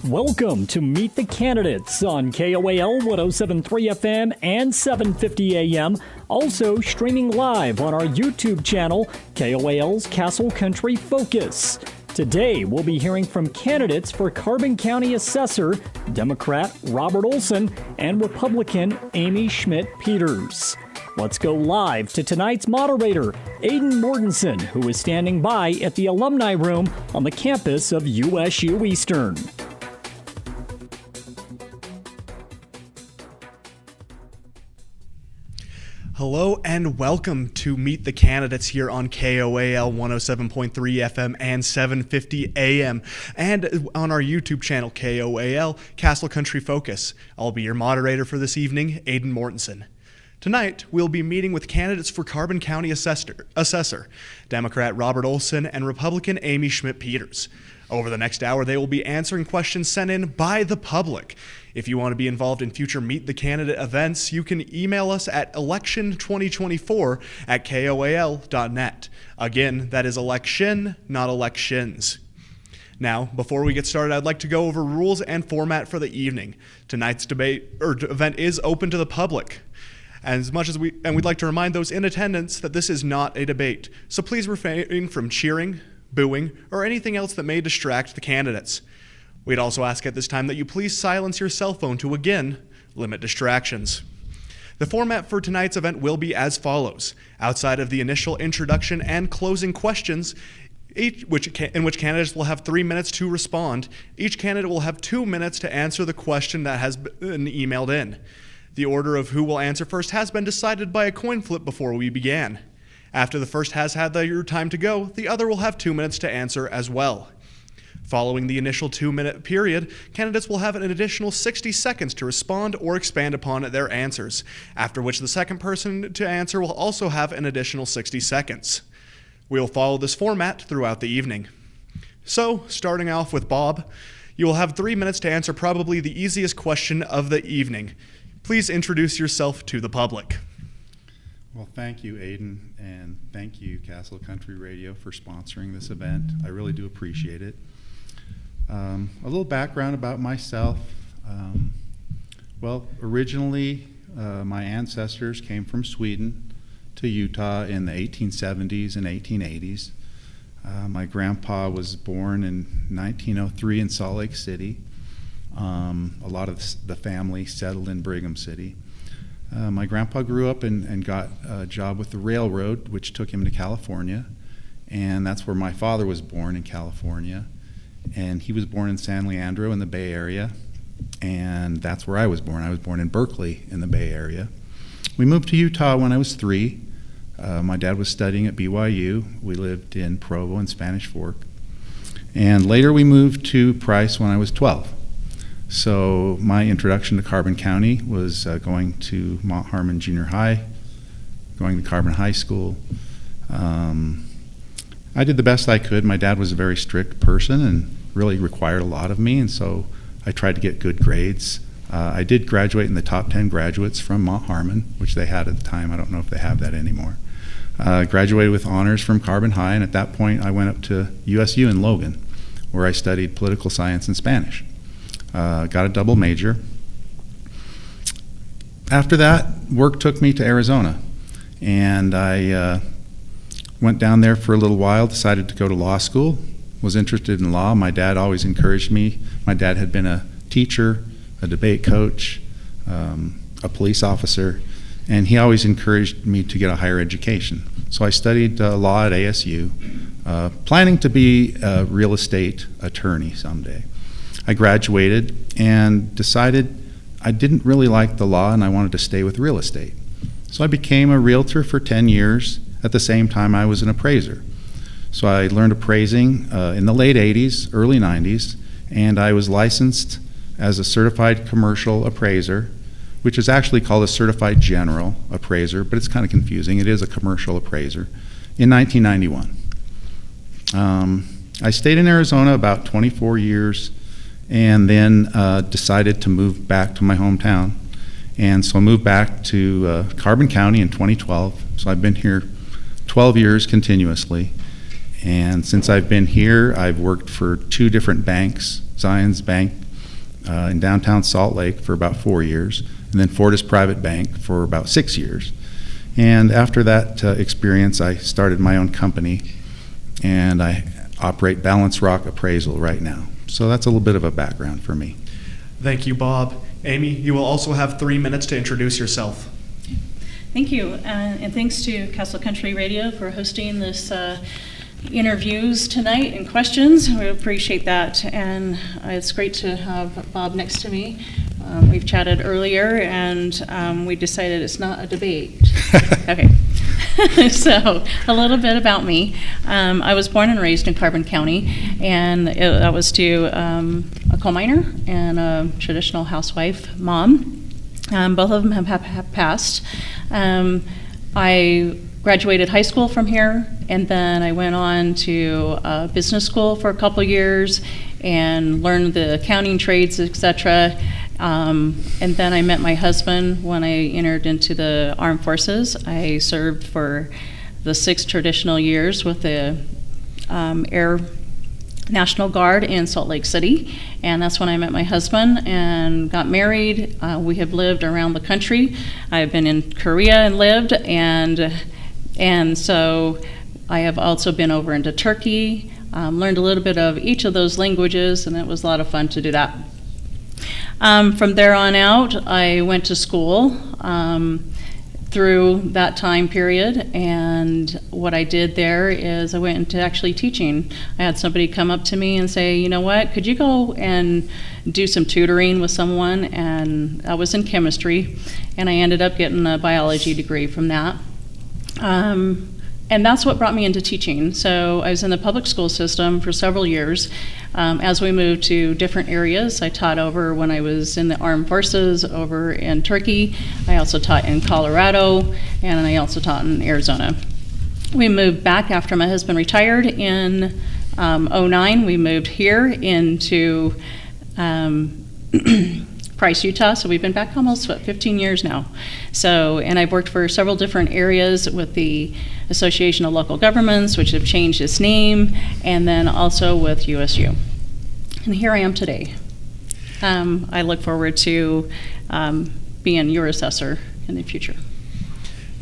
Welcome to Meet the Candidates on KOAL 107.3 FM and 750 AM. Also streaming live on our YouTube channel, KOAL's Castle Country Focus. Today, we'll be hearing from candidates for Carbon County Assessor, Democrat Robert Olson, and Republican Amy Schmidt-Peters. Let's go live to tonight's moderator, Aidan Mortensen, who is standing by at the Alumni Room on the campus of USU Eastern. Hello and welcome to Meet the Candidates here on KOAL 107.3 FM and 750 AM and on our YouTube channel KOAL Castle Country Focus. I'll be your moderator for this evening, Aidan Mortensen. Tonight, we'll be meeting with candidates for Carbon County Assessor, Democrat Robert Olson and Republican Amy Schmidt-Peters. Over the next hour, they will be answering questions sent in by the public. If you want to be involved in future Meet the Candidate events, you can email us at election2024@koal.net. Again, that is election, not elections. Now, before we get started, I'd like to go over rules and format for the evening. Tonight's event is open to the public. We'd like to remind those in attendance that this is not a debate. So please refrain from cheering, booing, or anything else that may distract the candidates. We'd also ask at this time that you please silence your cell phone to, again, limit distractions. The format for tonight's event will be as follows. Outside of the initial introduction and closing questions, in which candidates will have 3 minutes to respond, each candidate will have 2 minutes to answer the question that has been emailed in. The order of who will answer first has been decided by a coin flip before we began. After the first has had their time to go, the other will have 2 minutes to answer as well. Following the initial 2-minute period, candidates will have an additional 60 seconds to respond or expand upon their answers, after which the second person to answer will also have an additional 60 seconds. We will follow this format throughout the evening. So, starting off with Bob, you will have 3 minutes to answer probably the easiest question of the evening. Please introduce yourself to the public. Well, thank you, Aidan, and thank you, Castle Country Radio, for sponsoring this event. I really do appreciate it. A little background about myself. Originally, my ancestors came from Sweden to Utah in the 1870s and 1880s. My grandpa was born in 1903 in Salt Lake City. A lot of the family settled in Brigham City. My grandpa grew up and got a job with the railroad, which took him to California, and that's where my father was born, in California. And he was born in San Leandro in the Bay Area, and that's where I was born. I was born in Berkeley in the Bay Area. We moved to Utah when I was 3. My dad was studying at BYU. We lived in Provo and Spanish Fork. And later we moved to Price when I was 12. So my introduction to Carbon County was going to Mount Harmon Junior High, going to Carbon High School. I did the best I could. My dad was a very strict person and really required a lot of me, and so I tried to get good grades. I did graduate in the top 10 graduates from Mount Harmon, which they had at the time. I don't know if they have that anymore. Graduated with honors from Carbon High, and at that point I went up to USU in Logan, where I studied political science and Spanish. Got a double major. After that, work took me to Arizona, and I went down there for a little while, decided to go to law school, was interested in law. My dad always encouraged me. My dad had been a teacher, a debate coach, a police officer, and he always encouraged me to get a higher education. So I studied law at ASU, planning to be a real estate attorney someday. I graduated and decided I didn't really like the law and I wanted to stay with real estate. So I became a realtor for 10 years. At the same time, I was an appraiser. So I learned appraising in the late 80s, early 90s, and I was licensed as a certified commercial appraiser, which is actually called a certified general appraiser, but it's kind of confusing. It is a commercial appraiser, in 1991. I stayed in Arizona about 24 years and then decided to move back to my hometown. And so I moved back to Carbon County in 2012. So I've been here 12 years continuously. And since I've been here, I've worked for 2 different banks, Zions Bank in downtown Salt Lake for about 4 years, and then Fortis Private Bank for about 6 years. And after that experience, I started my own company, and I operate Balance Rock Appraisal right now. So that's a little bit of a background for me. Thank you, Bob. Amy, you will also have 3 minutes to introduce yourself. Thank you, and thanks to Castle Country Radio for hosting this interviews tonight and questions. We appreciate that, and it's great to have Bob next to me. We've chatted earlier, and we decided it's not a debate. Okay. So a little bit about me. I was born and raised in Carbon County, and I was to a coal miner and a traditional housewife mom. Both of them have passed. I graduated high school from here, and then I went on to business school for a couple years and learned the accounting trades, etc. And then I met my husband when I entered into the armed forces. I served for the 6 traditional years with the Air National Guard in Salt Lake City, and that's when I met my husband and got married. We have lived around the country. I've been in Korea and lived, and so I have also been over into Turkey, learned a little bit of each of those languages, and it was a lot of fun to do that. From there on out, I went to school through that time period, and what I did there is I went into actually teaching. I had somebody come up to me and say, you know what, could you go and do some tutoring with someone? And I was in chemistry, and I ended up getting a biology degree from that. And that's what brought me into teaching. So I was in the public school system for several years. As we moved to different areas, I taught over when I was in the armed forces over in Turkey. I also taught in Colorado, and I also taught in Arizona. We moved back after my husband retired in 2009. We moved here into Price, Utah, so we've been back almost 15 years now. So, and I've worked for several different areas with the Association of Local Governments, which have changed its name, and then also with USU. And here I am today. I look forward to being your assessor in the future.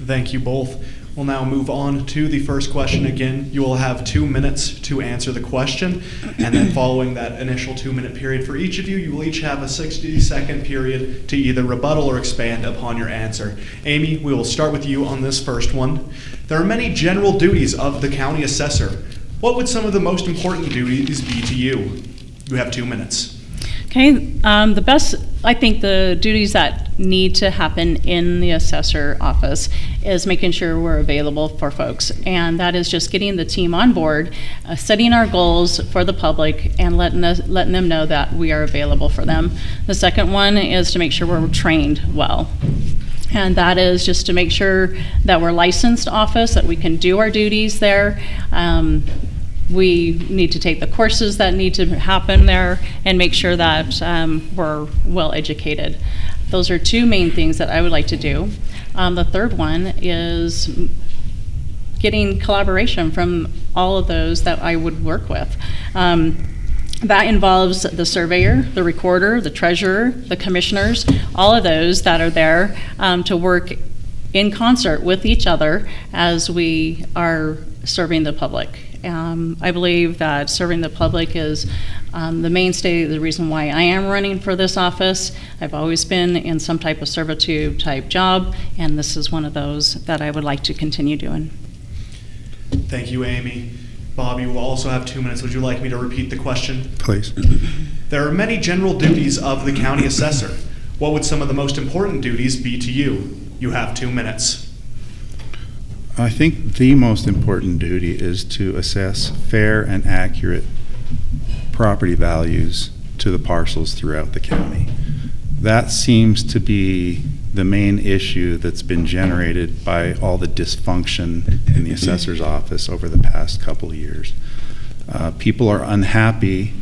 Thank you both. We'll now move on to the first question. Again, you will have 2 minutes to answer the question, and then following that initial 2-minute period for each of you, you will each have a 60-second period to either rebuttal or expand upon your answer. Amy, we will start with you on this first one. There are many general duties of the county assessor. What would some of the most important duties be to you? You have 2 minutes. Okay, I think the duties that need to happen in the assessor office is making sure we're available for folks. And that is just getting the team on board, setting our goals for the public, and letting them know that we are available for them. The second one is to make sure we're trained well. And that is just to make sure that we're licensed office, that we can do our duties there. We need to take the courses that need to happen there and make sure that we're well educated. Those are 2 main things that I would like to do. The third one is getting collaboration from all of those that I would work with. That involves the surveyor, the recorder, the treasurer, the commissioners, all of those that are there to work in concert with each other as we are serving the public. I believe that serving the public is the mainstay, the reason why I am running for this office. I've always been in some type of servitude type job, and this is one of those that I would like to continue doing. Thank you, Amy. Bob, you will also have 2 minutes. Would you like me to repeat the question? Please. There are many general duties of the county assessor. What would some of the most important duties be to you? You have 2 minutes. I think the most important duty is to assess fair and accurate property values to the parcels throughout the county. That seems to be the main issue that's been generated by all the dysfunction in the assessor's office over the past couple of years. People are unhappy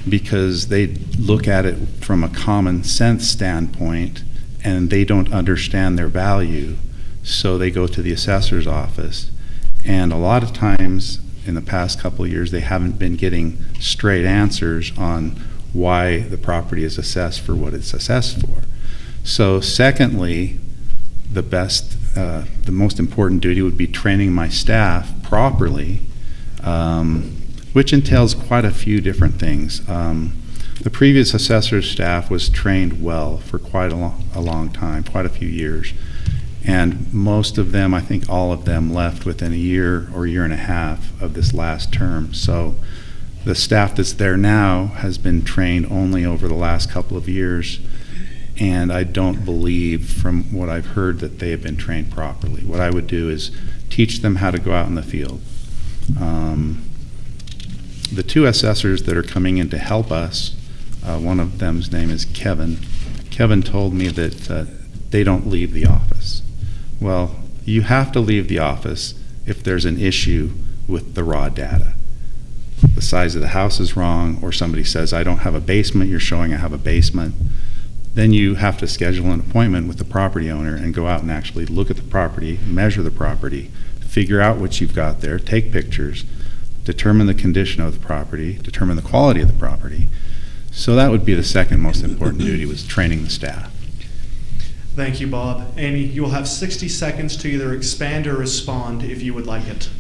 because they look at it from a common sense standpoint and they don't understand their value. So they go to the assessor's office, and a lot of times in the past couple of years they haven't been getting straight answers on why the property is assessed for what it's assessed for. So secondly, the most important duty would be training my staff properly, which entails quite a few different things. The previous assessor's staff was trained well for quite a long time, quite a few years. And most of them, I think all of them, left within a year or year and a half of this last term. So the staff that's there now has been trained only over the last couple of years, and I don't believe, from what I've heard, that they have been trained properly. What I would do is teach them how to go out in the field. The two assessors that are coming in to help us, one of them's name is Kevin. Kevin told me that they don't leave the office. Well, you have to leave the office if there's an issue with the raw data. The size of the house is wrong, or somebody says, I don't have a basement, you're showing I have a basement. Then you have to schedule an appointment with the property owner and go out and actually look at the property, measure the property, figure out what you've got there, take pictures, determine the condition of the property, determine the quality of the property. So that would be the second most important duty, was training the staff. Thank you, Bob. Amy, you will have 60 seconds to either expand or respond if you would like it.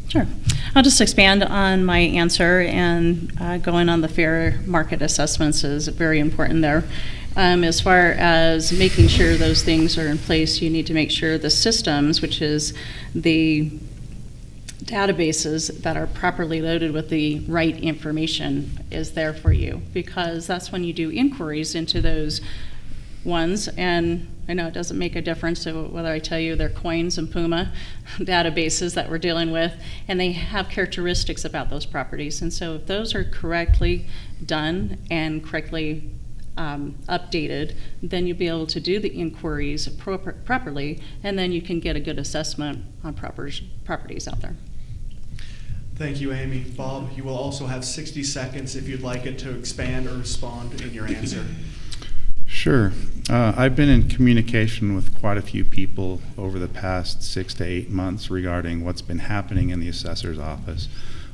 Sure. I'll just expand on my answer, and going on the fair market assessments is very important there. As far as making sure those things are in place, you need to make sure the systems, which is the databases that are properly loaded with the right information, is there for you, because that's when you do inquiries into those ones. And I know it doesn't make a difference whether I tell you they're Coins and Puma databases that we're dealing with, and they have characteristics about those properties. And so if those are correctly done and correctly updated, then you'll be able to do the inquiries properly, and then you can get a good assessment on properties out there. Thank you, Amy. Bob, you will also have 60 seconds if you'd like it to expand or respond in your answer. Sure. I've been in communication with quite a few people over the past 6 to 8 months regarding what's been happening in the assessor's office.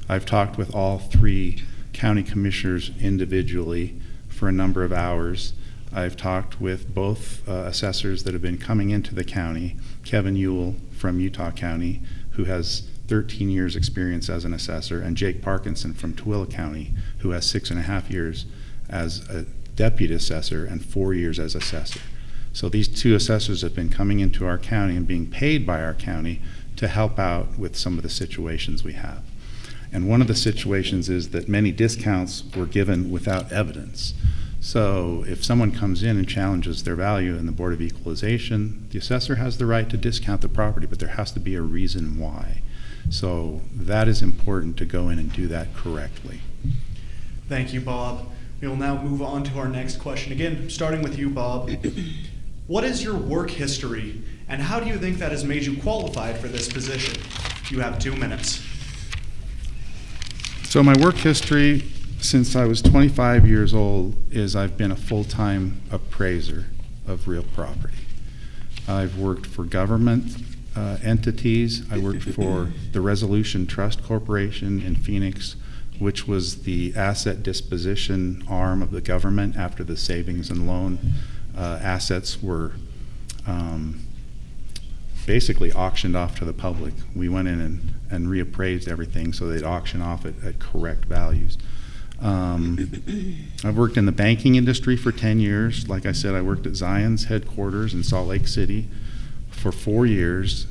I've talked with all 3 county commissioners individually for a number of hours. I've talked with both assessors that have been coming into the county, Kevin Ewell from Utah County, who has 13 years experience as an assessor, and Jake Parkinson from Tooele County, who has 6.5 years as a deputy assessor and 4 years as assessor. So these 2 assessors have been coming into our county and being paid by our county to help out with some of the situations we have. And one of the situations is that many discounts were given without evidence. So if someone comes in and challenges their value in the Board of Equalization, the assessor has the right to discount the property, but there has to be a reason why. So that is important to go in and do that correctly. Thank you, Bob. We will now move on to our next question. Again, starting with you, Bob. What is your work history, and how do you think that has made you qualified for this position? You have 2 minutes. So my work history since I was 25 years old is I've been a full-time appraiser of real property. I've worked for government entities. I worked for the Resolution Trust Corporation in Phoenix, which was the asset disposition arm of the government after the savings and loan assets were basically auctioned off to the public. We went in and reappraised everything so they'd auction off at correct values. I've worked in the banking industry for 10 years. Like I said, I worked at Zion's headquarters in Salt Lake City for 4 years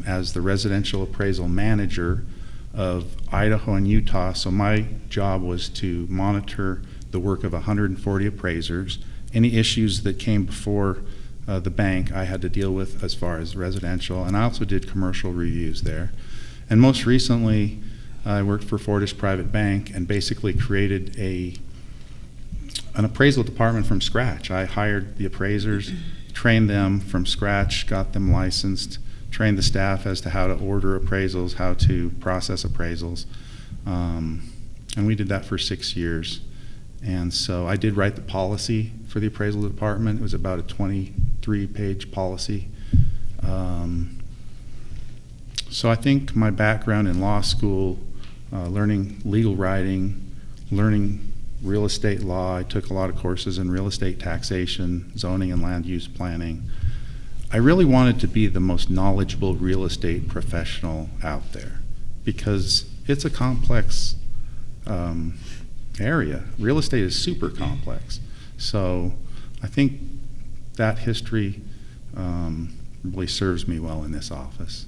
as the residential appraisal manager of Idaho and Utah. So my job was to monitor the work of 140 appraisers. Any issues that came before the bank I had to deal with as far as residential, and I also did commercial reviews there. And most recently, I worked for Fortis Private Bank and basically created an appraisal department from scratch. I hired the appraisers, trained them from scratch, got them licensed, trained the staff as to how to order appraisals, how to process appraisals, and we did that for 6 years. And so I did write the policy for the appraisal department. It was about a 23-page policy. So I think my background in law school, learning legal writing, learning real estate law. I took a lot of courses in real estate taxation, zoning and land use planning. I really wanted to be the most knowledgeable real estate professional out there because it's a complex area. Real estate is super complex. So I think that history really serves me well in this office.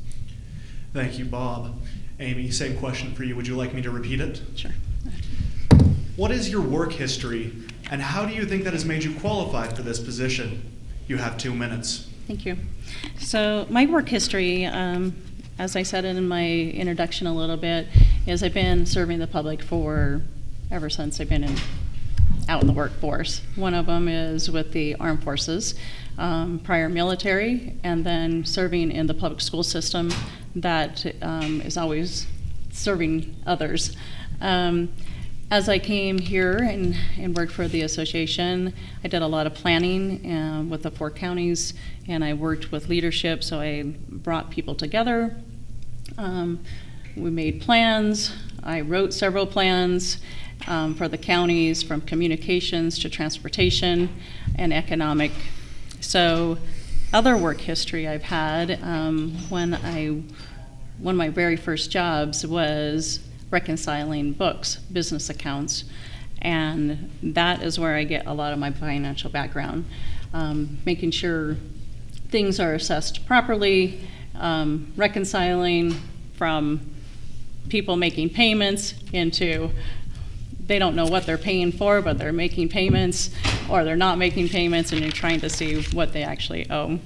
Thank you, Bob. Amy, same question for you. Would you like me to repeat it? Sure. What is your work history, and how do you think that has made you qualified for this position? You have 2 minutes. Thank you. So my work history, as I said in my introduction a little bit, is I've been serving the public ever since I've been out in the workforce. One of them is with the armed forces, prior military, and then serving in the public school system that is always serving others. As I came here and worked for the association, I did a lot of planning with the 4 counties, and I worked with leadership, so I brought people together. We made plans. I wrote several plans for the counties, from communications to transportation and economic. So other work history I've had, one of my very first jobs was reconciling books, business accounts, and that is where I get a lot of my financial background, making sure things are assessed properly, reconciling from people making payments into they don't know what they're paying for, but they're making payments, or they're not making payments, and you're trying to see what they actually owe.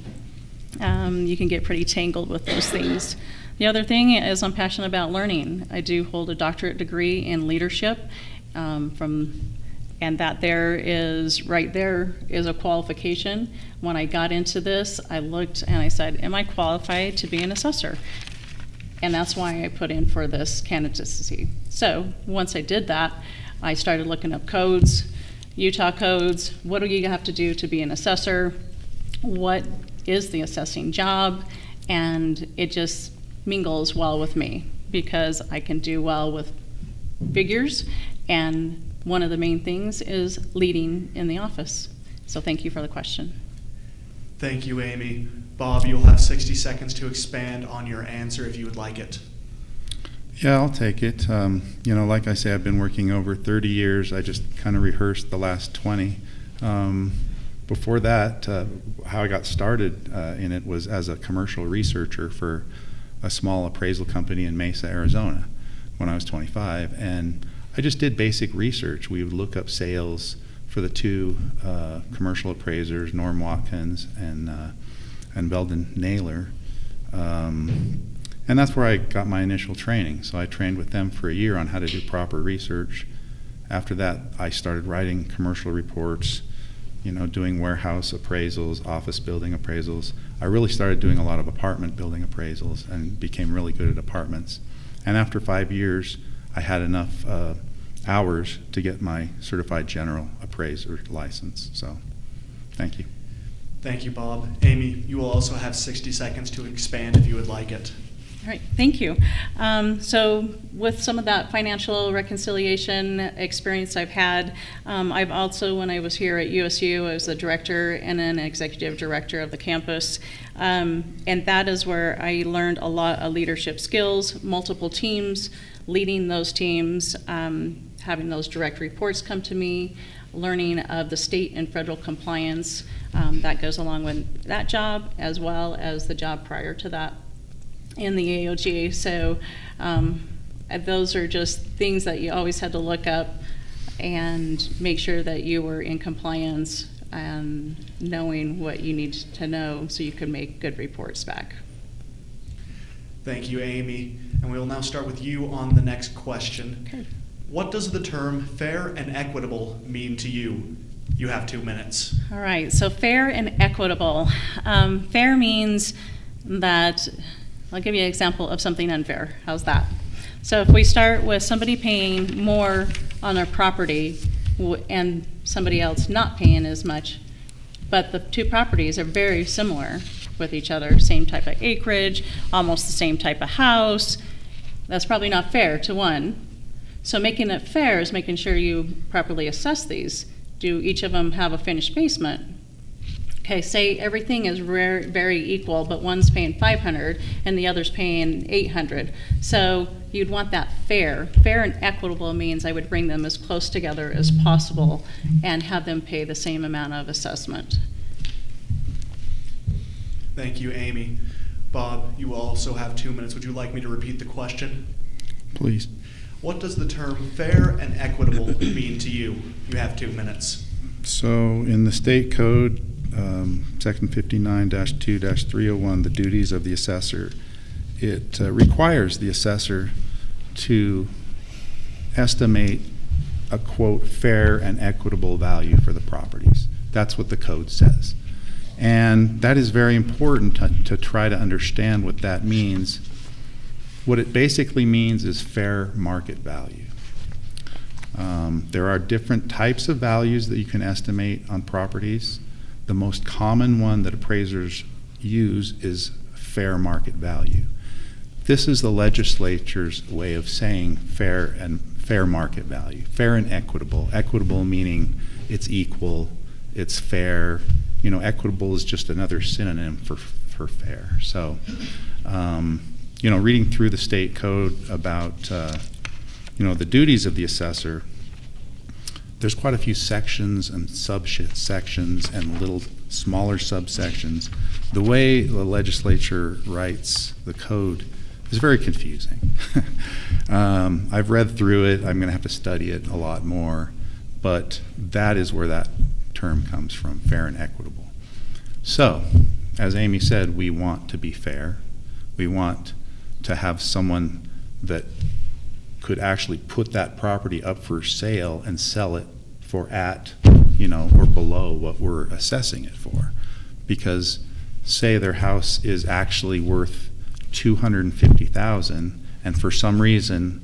You can get pretty tangled with those things. The other thing is I'm passionate about learning. I do hold a doctorate degree in leadership, and that right there is a qualification. When I got into this, I looked and I said, am I qualified to be an assessor? And that's why I put in for this candidacy. So once I did that, I started looking up codes, Utah codes. What do you have to do to be an assessor? What is the assessing job? And it just mingles well with me because I can do well with figures, and one of the main things is leading in the office. So thank you for the question. Thank you, Amy. Bob, you'll have 60 seconds to expand on your answer if you would like it. Yeah, I'll take it. Like I say, I've been working over 30 years. I just kind of rehearsed the last 20. Before that, how I got started in it was as a commercial researcher for a small appraisal company in Mesa, Arizona, when I was 25. And I just did basic research. We would look up sales for the 2 commercial appraisers, Norm Watkins and Belden Naylor. And that's where I got my initial training. So I trained with them for a year on how to do proper research. After that, I started writing commercial reports, doing warehouse appraisals, office building appraisals. I really started doing a lot of apartment building appraisals and became really good at apartments. And after 5 years, I had enough hours to get my certified general appraiser license. So, thank you. Thank you, Bob. Amy, you will also have 60 seconds to expand if you would like it. All right, thank you. So with some of that financial reconciliation experience I've had, I've also, when I was here at USU, I was the director and an executive director of the campus. And that is where I learned a lot of leadership skills, multiple teams, leading those teams, having those direct reports come to me, learning of the state and federal compliance that goes along with that job, as well as the job prior to that in the AOG. So those are just things that you always had to look up and make sure that you were in compliance and knowing what you need to know so you could make good reports back. Thank you, Amy. And we will now start with you on the next question. Okay. What does the term fair and equitable mean to you? You have 2 minutes. All right, so fair and equitable. Fair means that, I'll give you an example of something unfair. How's that? So if we start with somebody paying more on their property and somebody else not paying as much, but the 2 properties are very similar with each other, same type of acreage, almost the same type of house, that's probably not fair to one. So making it fair is making sure you properly assess these. Do each of them have a finished basement? Okay, say everything is very equal, but one's paying $500 and the other's paying $800. So you'd want that fair. Fair and equitable means I would bring them as close together as possible and have them pay the same amount of assessment. Thank you, Amy. Bob, you also have 2 minutes. Would you like me to repeat the question? Please. What does the term fair and equitable mean to you? You have 2 minutes. So in the state code, section 59-2-301, the duties of the assessor, it requires the assessor to estimate a, quote, fair and equitable value for the properties. That's what the code says. And that is very important to try to understand what that means. What it basically means is fair market value. There are different types of values that you can estimate on properties. The most common one that appraisers use is fair market value. This is the legislature's way of saying fair market value, fair and equitable. Equitable meaning it's equal, it's fair. You know, equitable is just another synonym for fair. So, you know, reading through the state code about, you know, the duties of the assessor, there's quite a few sections and subsections and little smaller subsections. The way the legislature writes the code is very confusing. I've read through it. I'm going to have to study it a lot more, but that is where that term comes from, fair and equitable. So, as Amy said, we want to be fair. We want to have someone that could actually put that property up for sale and sell it for at, you know, or below what we're assessing it for. Because say their house is actually worth $250,000 and for some reason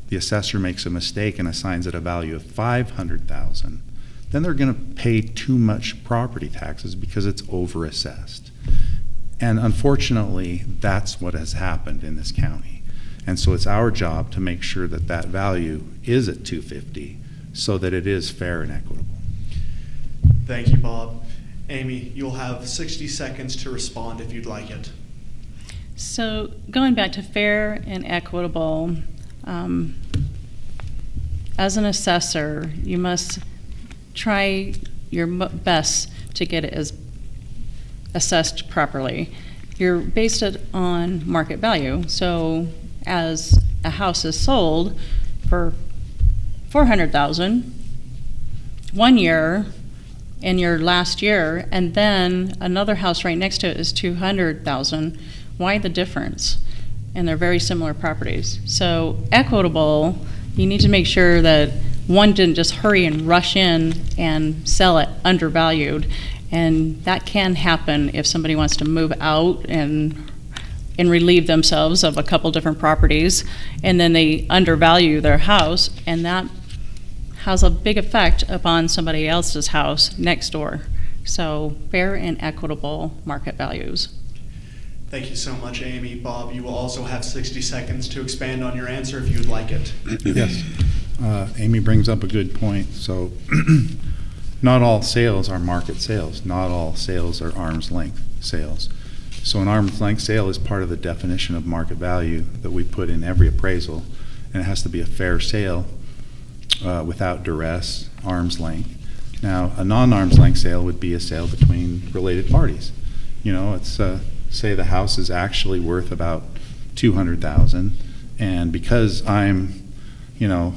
the assessor makes a mistake and assigns it a value of $500,000, then they're going to pay too much property taxes because it's overassessed. And unfortunately, that's what has happened in this county. And so it's our job to make sure that that value is at $250,000 so that it is fair and equitable. Thank you, Bob. Amy, you'll have 60 seconds to respond if you'd like it. So going back to fair and equitable, as an assessor, you must try your best to get it as assessed properly. You're based it on market value. So as a house is sold for $400,000 1 year in your last year, and then another house right next to it is $200,000, why the difference? And they're very similar properties. So equitable, you need to make sure that one didn't just hurry and rush in and sell it undervalued. And that can happen if somebody wants to move out and relieve themselves of a couple different properties, and then they undervalue their house, and that has a big effect upon somebody else's house next door. So fair and equitable market values. Thank you so much, Amy. Bob, you will also have 60 seconds to expand on your answer if you would like it. Yes. Amy brings up a good point. So not all sales are market sales. Not all sales are arm's length sales. So an arm's length sale is part of the definition of market value that we put in every appraisal, and it has to be a fair sale without duress, arm's length. Now, a non-arm's length sale would be a sale between related parties. You know, it's say the house is actually worth about $200,000, and because I'm, you know,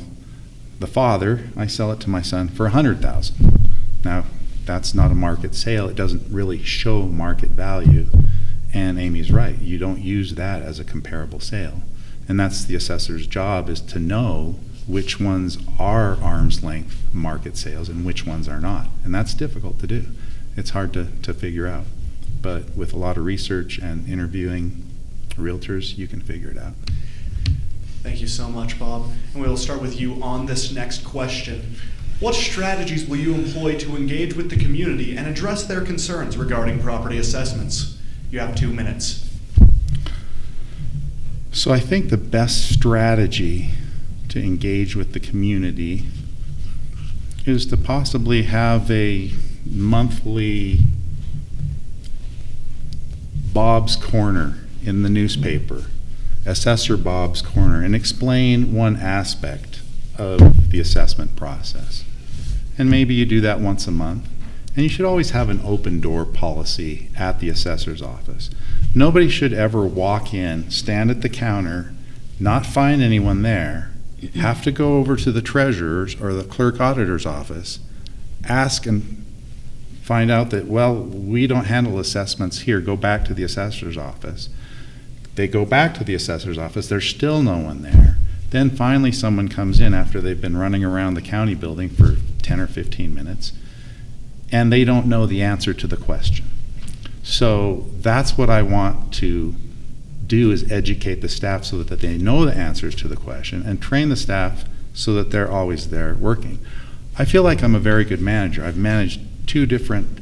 the father, I sell it to my son for $100,000. Now, that's not a market sale. It doesn't really show market value. And Amy's right. You don't use that as a comparable sale. And that's the assessor's job, is to know which ones are arm's length market sales and which ones are not. And that's difficult to do. It's hard to figure out. But with a lot of research and interviewing realtors, you can figure it out. Thank you so much, Bob. And we will start with you on this next question. What strategies will you employ to engage with the community and address their concerns regarding property assessments? You have 2 minutes. So I think the best strategy to to engage with the community is to possibly have a monthly Bob's Corner in the newspaper, Assessor Bob's Corner, and explain one aspect of the assessment process. And maybe you do that once a month. And you should always have an open door policy at the assessor's office. Nobody should ever walk in, stand at the counter, not find anyone there, have to go over to the treasurer's or the clerk auditor's office, ask and find out that, well, we don't handle assessments here, go back to the assessor's office. They go back to the assessor's office, there's still no one there. Then finally someone comes in after they've been running around the county building for 10 or 15 minutes, and they don't know the answer to the question. So that's what I want to do, is educate the staff so that they know the answers to the question, and train the staff so that they're always there working. I feel like I'm a very good manager. I've managed 2 different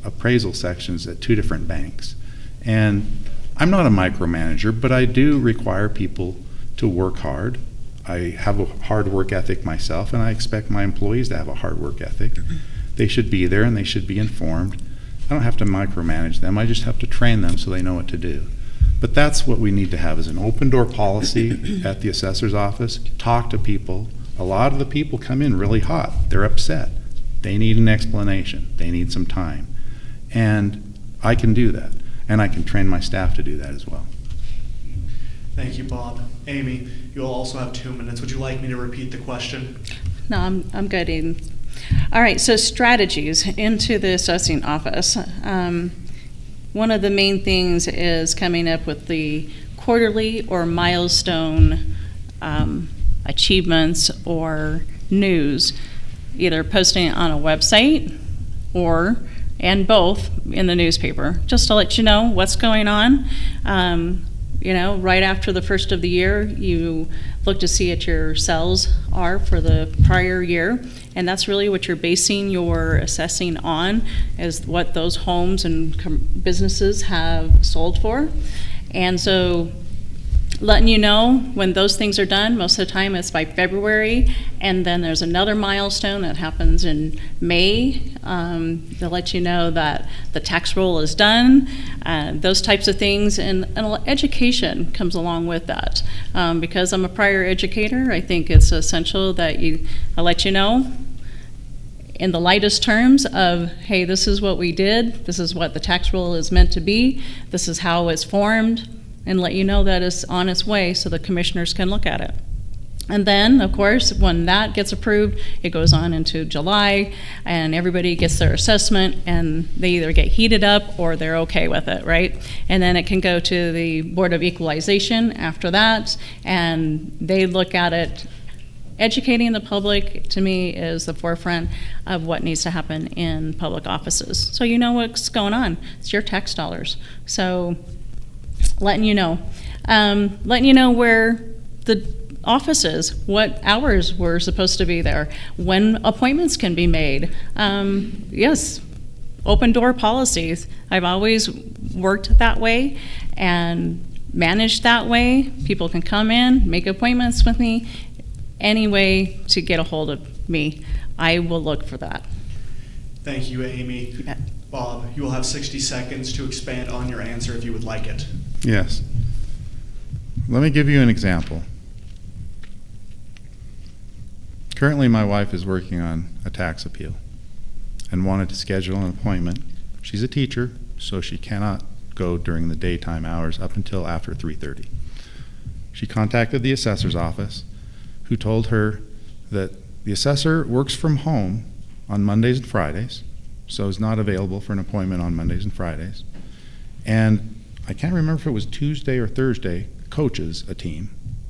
appraisal sections at 2 different banks. And I'm not a micromanager, but I do require people to work hard. I have a hard work ethic myself, and I expect my employees to have a hard work ethic. They should be there and they should be informed. I don't have to micromanage them, I just have to train them so they know what to do. But that's what we need to have, is an open door policy at the assessor's office. Talk to people. A lot of the people come in really hot. They're upset. They need an explanation. They need some time. And I can do that. And I can train my staff to do that as well. Thank you, Bob. Amy, you'll also have 2 minutes. Would you like me to repeat the question? No, I'm good, Aiden. All right, so strategies into the assessing office. One of the main things is coming up with the quarterly or milestone achievements or news, either posting it on a website and both in the newspaper, just to let you know what's going on. Right after the first of the year, you look to see what your sales are for the prior year, and that's really what you're basing your assessing on, is what those homes and businesses have sold for. And so letting you know when those things are done, most of the time it's by February, and then there's another milestone that happens in May to let you know that the tax roll is done, those types of things, and education comes along with that. Because I'm a prior educator, I think it's essential that I let you know in the lightest terms of, hey, this is what we did, this is what the tax roll is meant to be, this is how it's formed, and let you know that it's on its way so the commissioners can look at it. And then, of course, when that gets approved, it goes on into July, and everybody gets their assessment, and they either get heated up or they're okay with it, right? And then it can go to the Board of Equalization after that, and they look at it. Educating the public, to me, is the forefront of what needs to happen in public offices. So you know what's going on. It's your tax dollars. So letting you know where the office is, what hours we're supposed to be there, when appointments can be made. Yes, open door policies. I've always worked that way and managed that way. People can come in, make appointments with me. Any way to get a hold of me, I will look for that. Thank you, Amy. Yeah. Bob, you will have 60 seconds to expand on your answer if you would like it. Yes. Let me give you an example. Currently, my wife is working on a tax appeal and wanted to schedule an appointment. She's a teacher, so she cannot go during the daytime hours up until after 3:30. She contacted the assessor's office, who told her that the assessor works from home on Mondays and Fridays, so is not available for an appointment on Mondays and Fridays. And I can't remember if it was Tuesday or Thursday, coaches a team,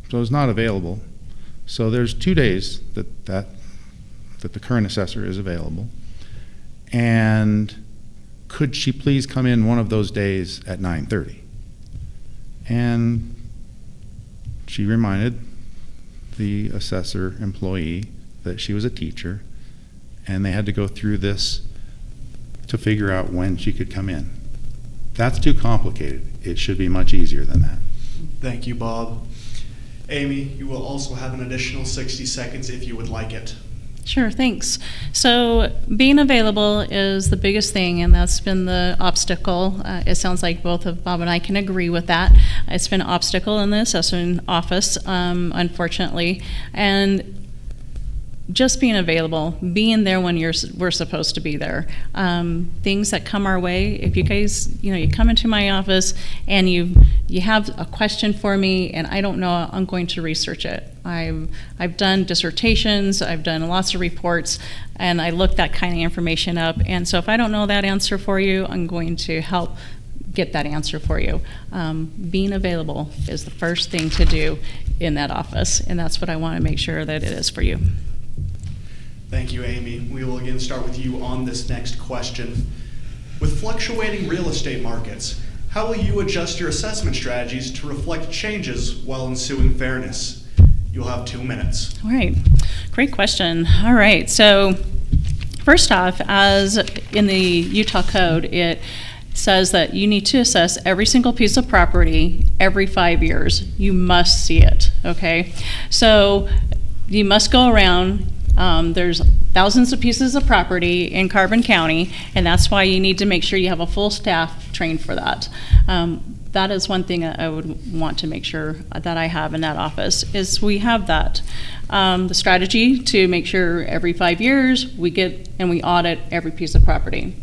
so is not available. So there's 2 days that the current assessor is available. And could she please come in one of those days at 9:30? And she reminded the assessor employee that she was a teacher, and they had to go through this to figure out when she could come in. That's too complicated. It should be much easier than that. Thank you, Bob. Amy, you will also have an additional 60 seconds if you would like it. Sure, thanks. So being available is the biggest thing, and that's been the obstacle. It sounds like both of Bob and I can agree with that. It's been an obstacle in the assessment office, unfortunately. And just being available, being there when we're supposed to be there. Things that come our way, if you guys, you come into my office and you have a question for me and I don't know, I'm going to research it. I've done dissertations, I've done lots of reports, and I look that kind of information up. And so if I don't know that answer for you, I'm going to help get that answer for you. Being available is the first thing to do in that office, and that's what I want to make sure that it is for you. Thank you, Amy. We will again start with you on this next question. With fluctuating real estate markets, how will you adjust your assessment strategies to reflect changes while ensuing fairness? You'll have 2 minutes. All right, great question. All right, so first off, as in the Utah Code, it says that you need to assess every single piece of property every 5 years. You must see it, okay? So you must go around. There's thousands of pieces of property in Carbon County, and that's why you need to make sure you have a full staff trained for that. That is one thing I would want to make sure that I have in that office, is we have that. The strategy to make sure every 5 years we get and we audit every piece of property.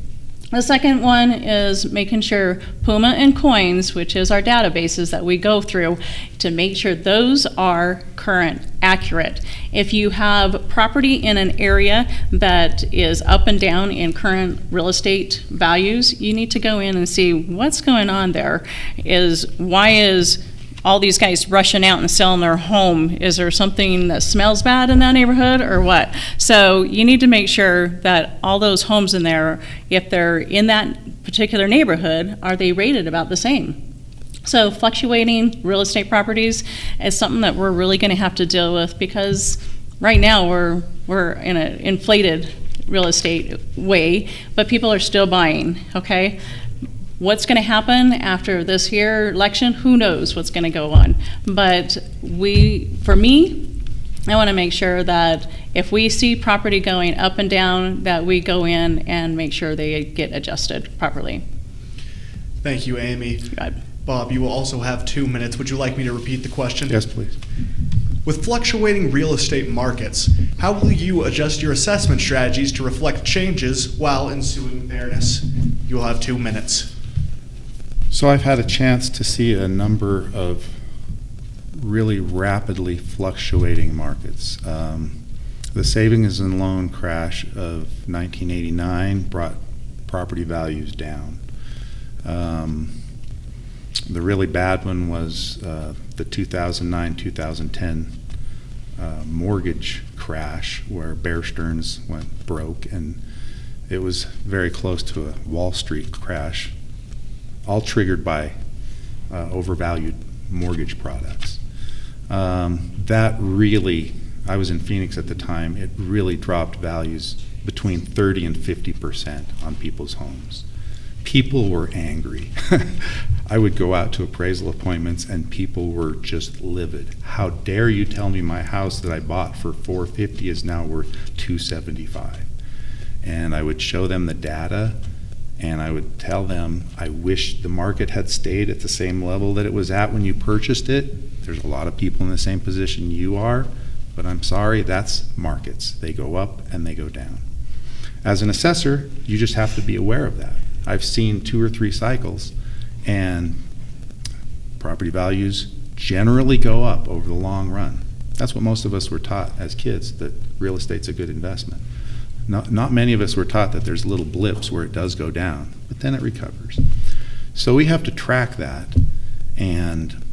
The second one is making sure Puma and Coins, which is our databases that we go through, to make sure those are current, accurate. If you have property in an area that is up and down in current real estate values, you need to go in and see what's going on there. Why is all these guys rushing out and selling their home? Is there something that smells bad in that neighborhood or what? So you need to make sure that all those homes in there, if they're in that particular neighborhood, are they rated about the same? So fluctuating real estate properties is something that we're really going to have to deal with, because right now we're in an inflated real estate way, but people are still buying, okay? What's going to happen after this year election? Who knows what's going to go on? But for me, I want to make sure that if we see property going up and down, that we go in and make sure they get adjusted properly. Thank you, Amy. Good. Bob, you will also have 2 minutes. Would you like me to repeat the question? Yes, please. With fluctuating real estate markets, how will you adjust your assessment strategies to reflect changes while ensuing fairness? You will have 2 minutes. So I've had a chance to see a number of really rapidly fluctuating markets. The savings and loan crash of 1989 brought property values down. The really bad one was the 2009-2010 mortgage crash, where Bear Stearns went broke, and it was very close to a Wall Street crash, all triggered by overvalued mortgage products. That really, I was in Phoenix at the time, it really dropped values between 30 and 50% on people's homes. People were angry. I would go out to appraisal appointments and people were just livid. How dare you tell me my house that I bought for $450 is now worth $275? And I would show them the data, and I would tell them, I wish the market had stayed at the same level that it was at when you purchased it. There's a lot of people in the same position you are, but I'm sorry, that's markets. They go up and they go down. As an assessor, you just have to be aware of that. I've seen 2 or 3 cycles, and property values generally go up over the long run. That's what most of us were taught as kids, that real estate's a good investment. Not many of us were taught that there's little blips where it does go down, but then it recovers. So we have to track that, and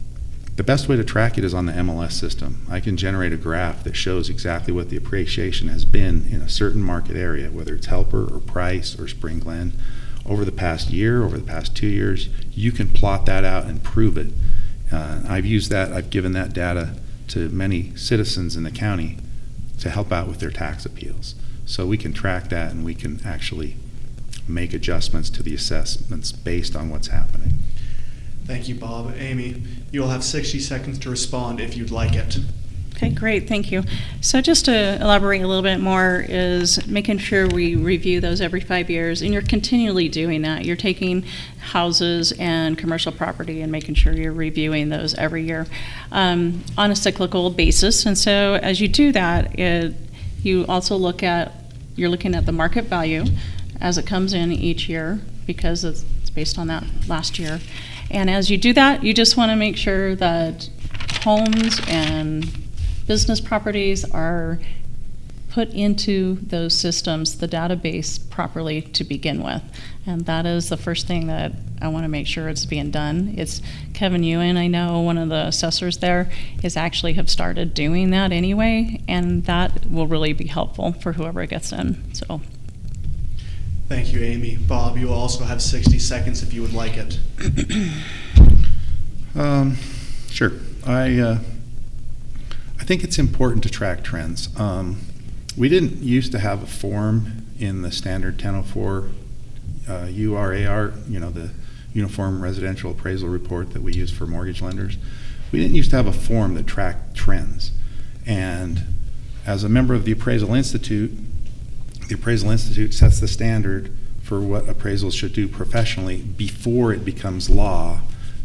the best way to track it is on the MLS system. I can generate a graph that shows exactly what the appreciation has been in a certain market area, whether it's Helper or Price or Spring Glen, over the past year, over the past 2 years. You can plot that out and prove it. I've used that, I've given that data to many citizens in the county to help out with their tax appeals. So we can track that, and we can actually make adjustments to the assessments based on what's happening. Thank you, Bob. Amy, you'll have 60 seconds to respond if you'd like it. Okay, great, thank you. So just to elaborate a little bit more is making sure we review those every 5 years, and you're continually doing that. You're taking houses and commercial property and making sure you're reviewing those every year on a cyclical basis. And so as you do that, you also you're looking at the market value as it comes in each year, because it's based on that last year. And as you do that, you just want to make sure that homes and business properties are put into those systems, the database, properly to begin with. And that is the first thing that I want to make sure it's being done. It's Kevin Ewan, I know one of the assessors there, is actually have started doing that anyway, and that will really be helpful for whoever gets in. So. Thank you, Amy. Bob, you will also have 60 seconds if you would like it. Sure. I think it's important to track trends. We didn't used to have a form in the standard 1004 URAR, the Uniform Residential Appraisal Report that we use for mortgage lenders. We didn't used to have a form that tracked trends. And as a member of the Appraisal Institute sets the standard for what appraisals should do professionally before it becomes law,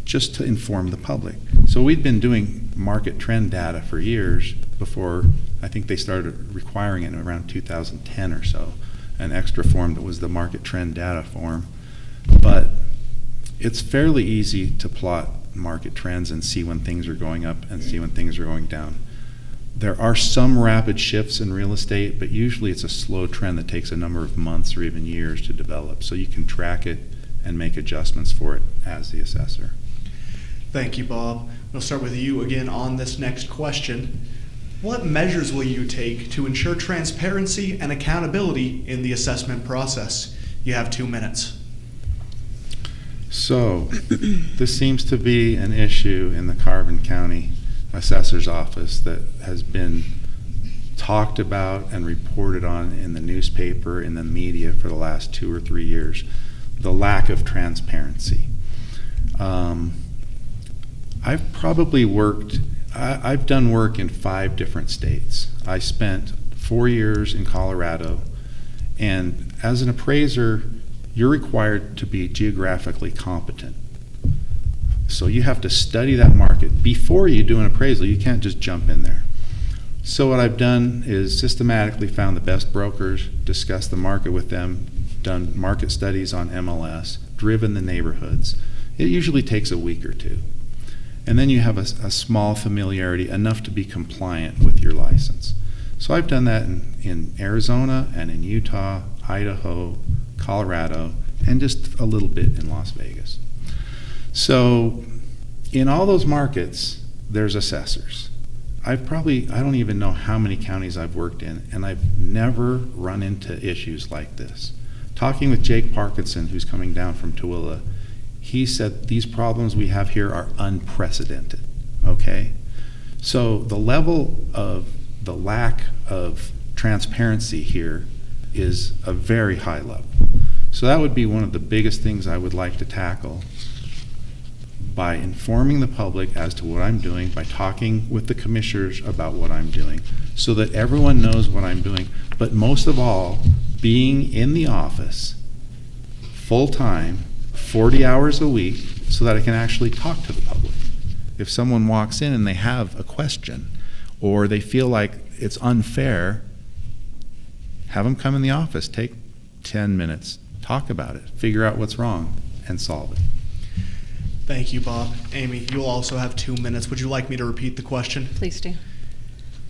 just to inform the public. So we'd been doing market trend data for years before I think they started requiring it in around 2010 or so, an extra form that was the market trend data form. But it's fairly easy to plot market trends and see when things are going up and see when things are going down. There are some rapid shifts in real estate, but usually it's a slow trend that takes a number of months or even years to develop. So you can track it and make adjustments for it as the assessor. Thank you, Bob. We'll start with you again on this next question. What measures will you take to ensure transparency and accountability in the assessment process? You have 2 minutes. So this seems to be an issue in the Carbon County Assessor's Office that has been talked about and reported on in the newspaper, in the media for the last 2 or 3 years, the lack of transparency. I've done work in 5 different states. I spent 4 years in Colorado, and as an appraiser, you're required to be geographically competent. So you have to study that market before you do an appraisal. You can't just jump in there. So what I've done is systematically found the best brokers, discussed the market with them, done market studies on MLS, driven the neighborhoods. It usually takes a week or 2. And then you have a small familiarity, enough to be compliant with your license. So I've done that in Arizona and in Utah, Idaho, Colorado, and just a little bit in Las Vegas. So in all those markets, there's assessors. I don't even know how many counties I've worked in, and I've never run into issues like this. Talking with Jake Parkinson, who's coming down from Tooele, he said these problems we have here are unprecedented, okay? So the level of the lack of transparency here is a very high level. So that would be one of the biggest things I would like to tackle, by informing the public as to what I'm doing, by talking with the commissioners about what I'm doing, so that everyone knows what I'm doing. But most of all, being in the office full-time, 40 hours a week, so that I can actually talk to the public. If someone walks in and they have a question, or they feel like it's unfair, have them come in the office, take 10 minutes, talk about it, figure out what's wrong, and solve it. Thank you, Bob. Amy, you'll also have 2 minutes. Would you like me to repeat the question? Please do.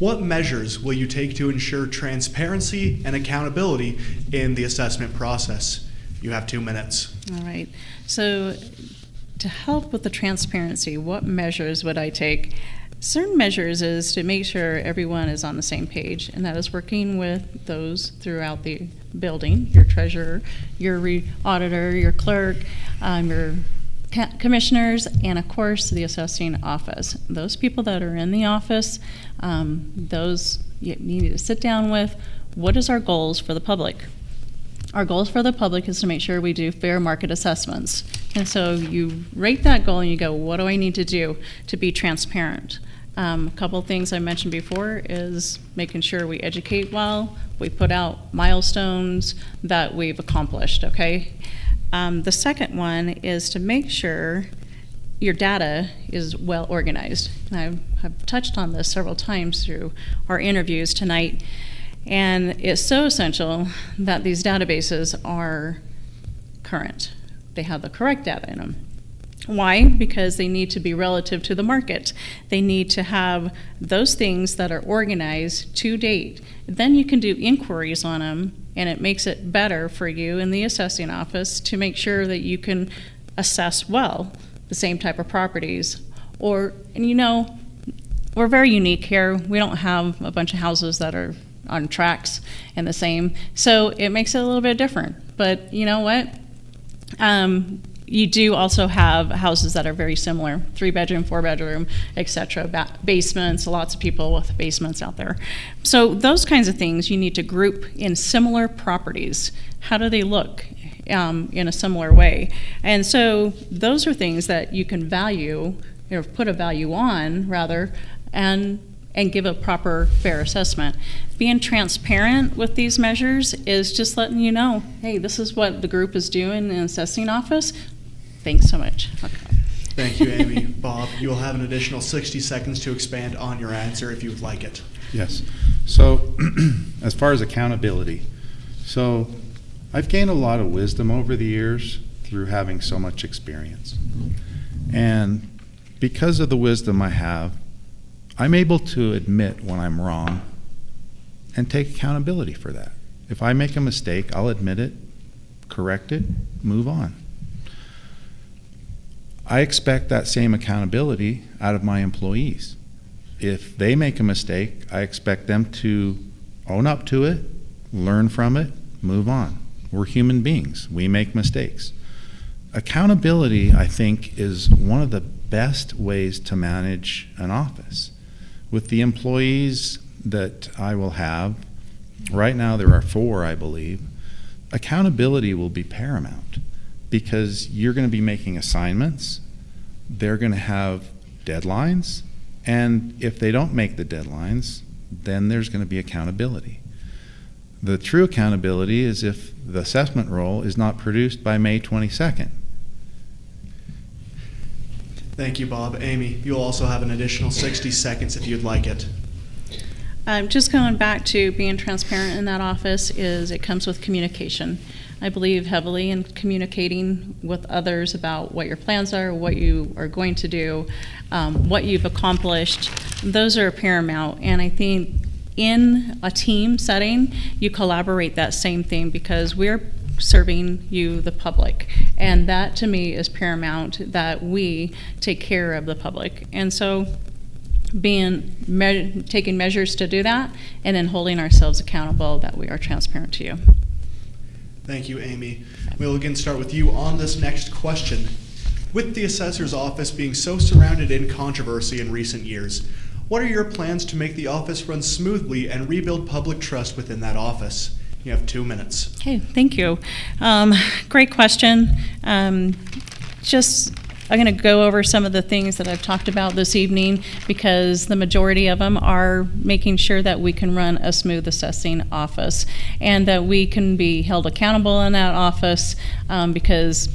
What measures will you take to ensure transparency and accountability in the assessment process? You have 2 minutes. All right. So to help with the transparency, what measures would I take? Certain measures is to make sure everyone is on the same page, and that is working with those throughout the building, your treasurer, your auditor, your clerk, your commissioners, and of course the assessing office. Those people that are in the office, those you need to sit down with. What is our goals for the public? Our goals for the public is to make sure we do fair market assessments. And so you rate that goal and you go, what do I need to do to be transparent? A couple of things I mentioned before is making sure we educate well, we put out milestones that we've accomplished, okay? The second one is to make sure your data is well organized. And I've touched on this several times through our interviews tonight. And it's so essential that these databases are current. They have the correct data in them. Why? Because they need to be relative to the market. They need to have those things that are organized to date. Then you can do inquiries on them, and it makes it better for you in the assessing office to make sure that you can assess well the same type of properties. And you know, we're very unique here. We don't have a bunch of houses that are on tracks and the same, so it makes it a little bit different. But you know what? You do also have houses that are very similar, 3-bedroom, 4-bedroom, etc., basements, lots of people with basements out there. So those kinds of things you need to group in similar properties. How do they look in a similar way? And so those are things that you can value, or put a value on, rather, and give a proper, fair assessment. Being transparent with these measures is just letting you know, hey, this is what the group is doing in the assessing office. Thanks so much. Okay. Thank you, Amy. Bob, you will have an additional 60 seconds to expand on your answer if you would like it. Yes. So as far as accountability, so I've gained a lot of wisdom over the years through having so much experience. And because of the wisdom I have, I'm able to admit when I'm wrong and take accountability for that. If I make a mistake, I'll admit it, correct it, move on. I expect that same accountability out of my employees. If they make a mistake, I expect them to own up to it, learn from it, move on. We're human beings. We make mistakes. Accountability, I think, is one of the best ways to manage an office. With the employees that I will have, right now there are 4, I believe, accountability will be paramount because you're going to be making assignments, they're going to have deadlines, and if they don't make the deadlines, then there's going to be accountability. The true accountability is if the assessment roll is not produced by May 22nd. Thank you, Bob. Amy, you'll also have an additional 60 seconds if you'd like it. Just going back to being transparent in that office is it comes with communication. I believe heavily in communicating with others about what your plans are, what you are going to do, what you've accomplished. Those are paramount, and I think in a team setting, you collaborate that same thing because we're serving you, the public, and that to me is paramount, that we take care of the public. And so taking measures to do that, and then holding ourselves accountable that we are transparent to you. Thank you, Amy. We'll again start with you on this next question. With the assessor's office being so surrounded in controversy in recent years, what are your plans to make the office run smoothly and rebuild public trust within that office? You have 2 minutes. Okay, thank you. Great question. I'm going to go over some of the things that I've talked about this evening because the majority of them are making sure that we can run a smooth assessing office and that we can be held accountable in that office because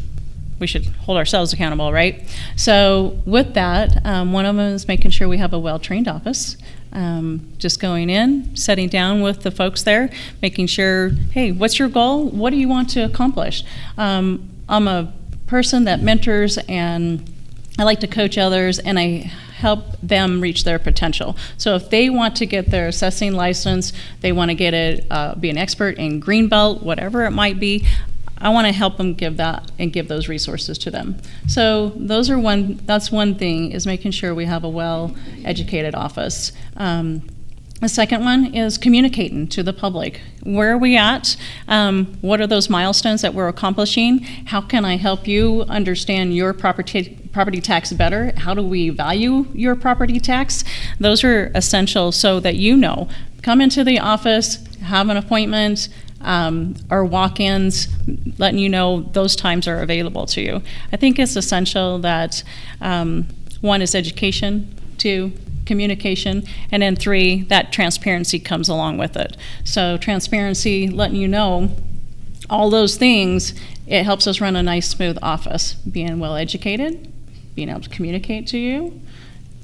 we should hold ourselves accountable, right? So with that, one of them is making sure we have a well-trained office. Just going in, sitting down with the folks there, making sure, hey, what's your goal? What do you want to accomplish? I'm a person that mentors, and I like to coach others, and I help them reach their potential. So if they want to get their assessing license, they want to get it, be an expert in Greenbelt, whatever it might be, I want to help them give that and give those resources to them. So that's one thing, is making sure we have a well-educated office. The second one is communicating to the public. Where are we at? What are those milestones that we're accomplishing? How can I help you understand your property tax better? How do we value your property tax? Those are essential so that you know. Come into the office, have an appointment, or walk-ins, letting you know those times are available to you. I think it's essential that, one is education, two, communication, and then three, that transparency comes along with it. So transparency, letting you know all those things, it helps us run a nice, smooth office. Being well educated, being able to communicate to you,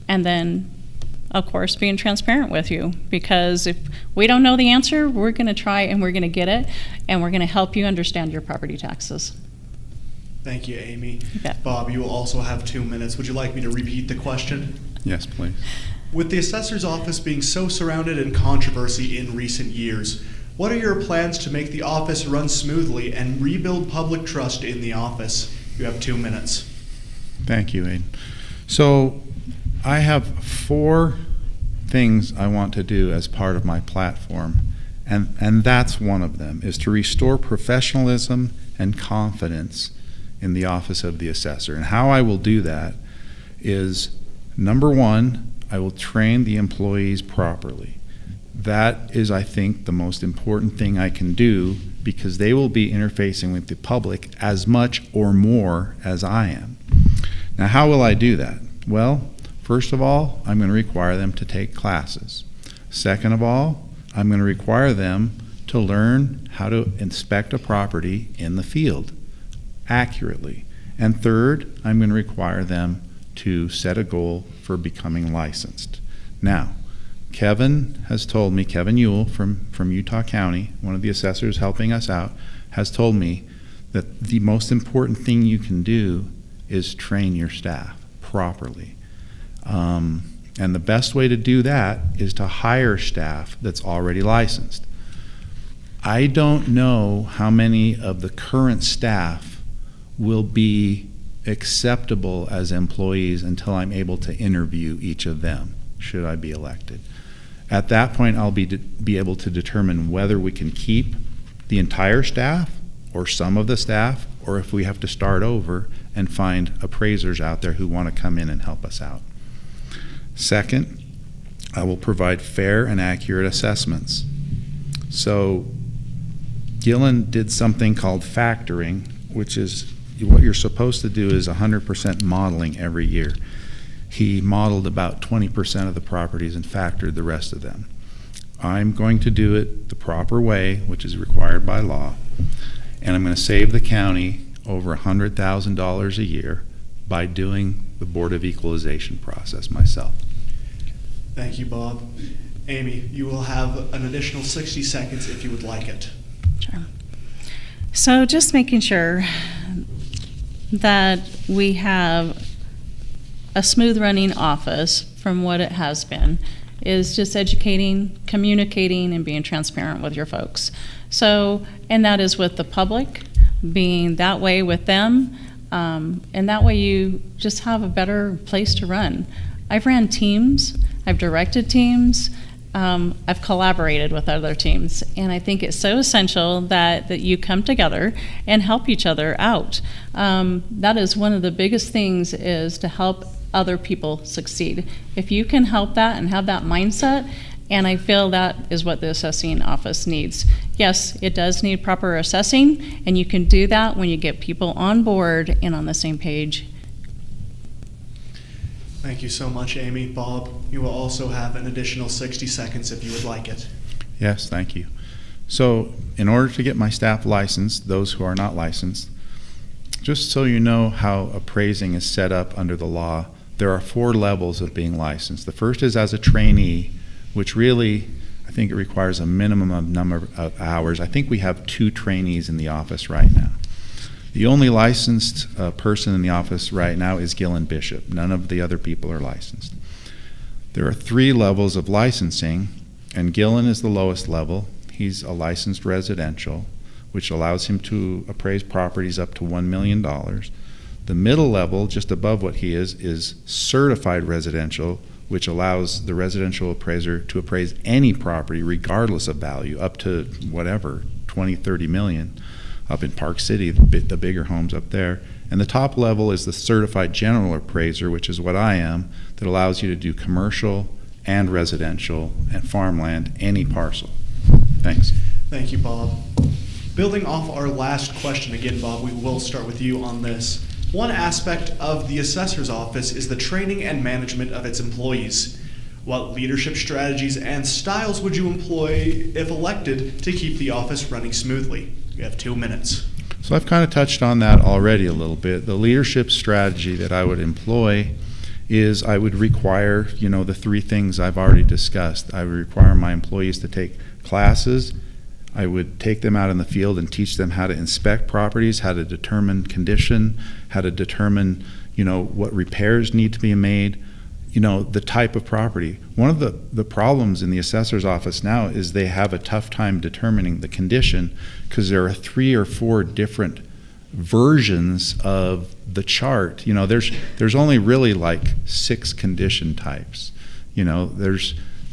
and then, of course, being transparent with you. Because if we don't know the answer, we're going to try and we're going to get it, and we're going to help you understand your property taxes. Thank you, Amy. You bet. Bob, you will also have 2 minutes. Would you like me to repeat the question? Yes, please. With the assessor's office being so surrounded in controversy in recent years, what are your plans to make the office run smoothly and rebuild public trust in the office? You have 2 minutes. Thank you, Aiden. So I have 4 things I want to do as part of my platform, and that's one of them, is to restore professionalism and confidence in the office of the assessor. And how I will do that is, number 1, I will train the employees properly. That is, I think, the most important thing I can do, because they will be interfacing with the public as much or more as I am. Now, how will I do that? Well, first of all, I'm going to require them to take classes. Second of all, I'm going to require them to learn how to inspect a property in the field accurately. And third, I'm going to require them to set a goal for becoming licensed. Now, Kevin has told me, Kevin Ewell from Utah County, one of the assessors helping us out, has told me that the most important thing you can do is train your staff properly. And the best way to do that is to hire staff that's already licensed. I don't know how many of the current staff will be acceptable as employees until I'm able to interview each of them, should I be elected. At that point, I'll be able to determine whether we can keep the entire staff or some of the staff, or if we have to start over and find appraisers out there who want to come in and help us out. Second, I will provide fair and accurate assessments. So Gillen did something called factoring, which is what you're supposed to do is 100% modeling every year. He modeled about 20% of the properties and factored the rest of them. I'm going to do it the proper way, which is required by law, and I'm going to save the county over $100,000 a year by doing the Board of Equalization process myself. Thank you, Bob. Amy, you will have an additional 60 seconds if you would like it. Sure. So just making sure that we have a smooth running office from what it has been is just educating, communicating, and being transparent with your folks. So, and that is with the public, being that way with them, and that way you just have a better place to run. I've ran teams, I've directed teams, I've collaborated with other teams, and I think it's so essential that you come together and help each other out. That is one of the biggest things, is to help other people succeed. If you can help that and have that mindset, and I feel that is what the assessing office needs. Yes, it does need proper assessing, and you can do that when you get people on board and on the same page. Thank you so much, Amy. Bob, you will also have an additional 60 seconds if you would like it. Yes, thank you. So in order to get my staff licensed, those who are not licensed, just so you know how appraising is set up under the law, there are 4 levels of being licensed. The first is as a trainee, which really, I think it requires a minimum of number of hours. I think we have 2 trainees in the office right now. The only licensed person in the office right now is Gillen Bishop. None of the other people are licensed. There are 3 levels of licensing, and Gillen is the lowest level. He's a licensed residential, which allows him to appraise properties up to $1 million. The middle level, just above what he is certified residential, which allows the residential appraiser to appraise any property regardless of value, up to whatever, 20, 30 million. Up in Park City, the bigger homes up there. And the top level is the certified general appraiser, which is what I am, that allows you to do commercial and residential and farmland, any parcel. Thanks. Thank you, Bob. Building off our last question again, Bob, we will start with you on this. One aspect of the assessor's office is the training and management of its employees. What leadership strategies and styles would you employ if elected to keep the office running smoothly? You have 2 minutes. So I've kind of touched on that already a little bit. The leadership strategy that I would employ is I would require, the three things I've already discussed. I would require my employees to take classes. I would take them out in the field and teach them how to inspect properties, how to determine condition, how to determine, what repairs need to be made, the type of property. One of the problems in the assessor's office now is they have a tough time determining the condition because there are 3 or 4 different versions of the chart. There's only really like 6 condition types.